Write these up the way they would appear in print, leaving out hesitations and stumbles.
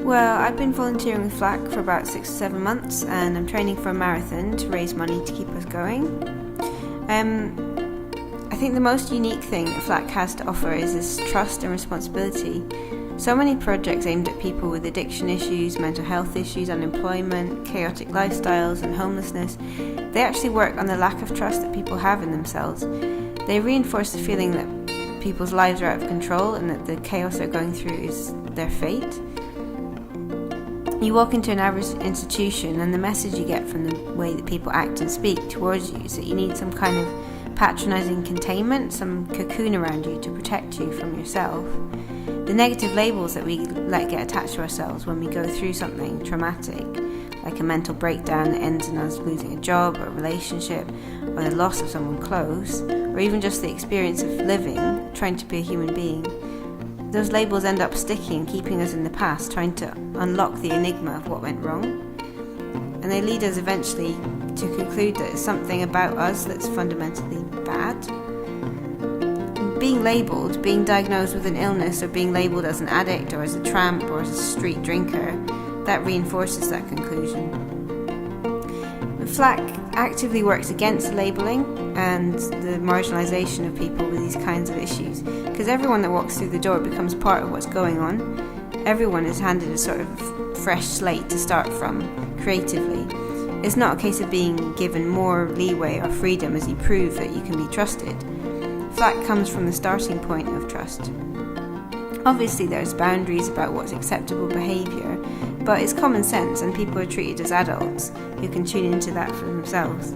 Well, I've been volunteering with FLACK for about 6 or 7 months, and I'm training for a marathon to raise money to keep us going. I think the most unique thing that FLACK has to offer is this trust and responsibility. So many projects aimed at people with addiction issues, mental health issues, unemployment, chaotic lifestyles and homelessness, they actually work on the lack of trust that people have in themselves. They reinforce the feeling that people's lives are out of control and that the chaos they're going through is their fate. You walk into an average institution and the message you get from the way that people act and speak towards you is that you need some kind of patronising containment, some cocoon around you to protect you from yourself. The negative labels that we let get attached to ourselves when we go through something traumatic, like a mental breakdown that ends in us losing a job or a relationship, or the loss of someone close, or even just the experience of living, trying to be a human being, those labels end up sticking and keeping us in the past, trying to unlock the enigma of what went wrong. And they lead us eventually to conclude that it's something about us that's fundamentally bad. Being labelled, being diagnosed with an illness, or being labelled as an addict or as a tramp or as a street drinker, that reinforces that conclusion. FLACK actively works against labelling and the marginalisation of people with these kinds of issues, because everyone that walks through the door becomes part of what's going on. Everyone is handed a sort of fresh slate to start from, creatively. It's not a case of being given more leeway or freedom as you prove that you can be trusted. FLACK comes from the starting point of trust. Obviously there's boundaries about what's acceptable behaviour, but it's common sense and people are treated as adults who can tune into that for themselves.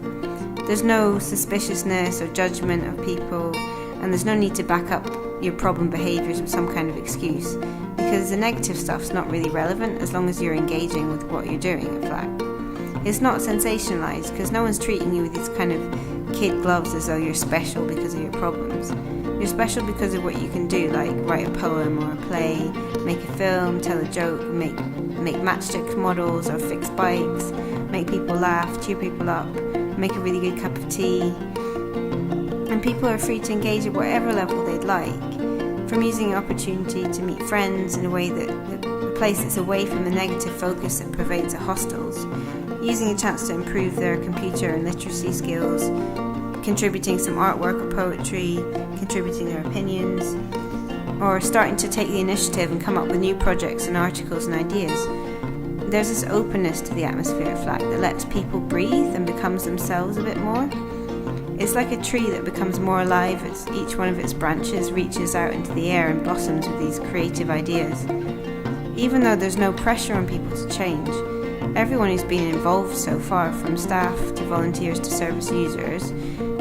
There's no suspiciousness or judgment of people, and there's no need to back up your problem behaviours with some kind of excuse, because the negative stuff's not really relevant as long as you're engaging with what you're doing at FLACK. It's not sensationalised, because no one's treating you with these kind of kid gloves as though you're special because of your problems. You're special because of what you can do, like write a poem or a play, make a film, tell a joke, make matchstick models or fix bikes, make people laugh, cheer people up, make a really good cup of tea. And people are free to engage at whatever level they'd like, from using an opportunity to meet friends in a way that a place that's away from the negative focus that pervades at hostels, using a chance to improve their computer and literacy skills, contributing some artwork or poetry, contributing their opinions, or starting to take the initiative and come up with new projects and articles and ideas. There's this openness to the atmosphere of FLACK that lets people breathe and becomes themselves a bit more. It's like a tree that becomes more alive as each one of its branches reaches out into the air and blossoms with these creative ideas. Even though there's no pressure on people to change, everyone who's been involved so far, from staff to volunteers to service users,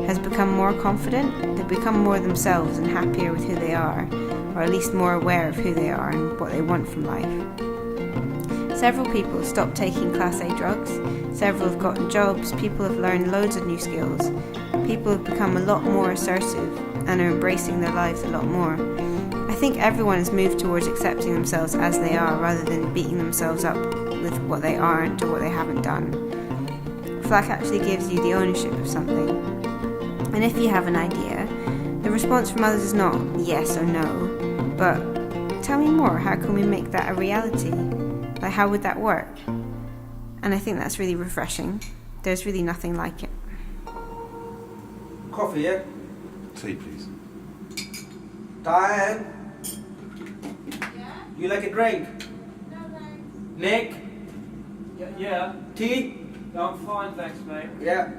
has become more confident. They've become more themselves and happier with who they are, or at least more aware of who they are and what they want from life. Several people have stopped taking Class A drugs, several have gotten jobs, people have learned loads of new skills, people have become a lot more assertive and are embracing their lives a lot more. I think everyone has moved towards accepting themselves as they are rather than beating themselves up with what they aren't or what they haven't done. FLACK actually gives you the ownership of something. And if you have an idea, the response from others is not yes or no, but tell me more, how can we make that a reality? Like, how would that work? And I think that's really refreshing. There's really nothing like it. Coffee, yeah? Tea, please. Diane? Yeah? You like a drink? No thanks. Nick? Yeah, Tea? I'm fine, thanks, mate. Yeah.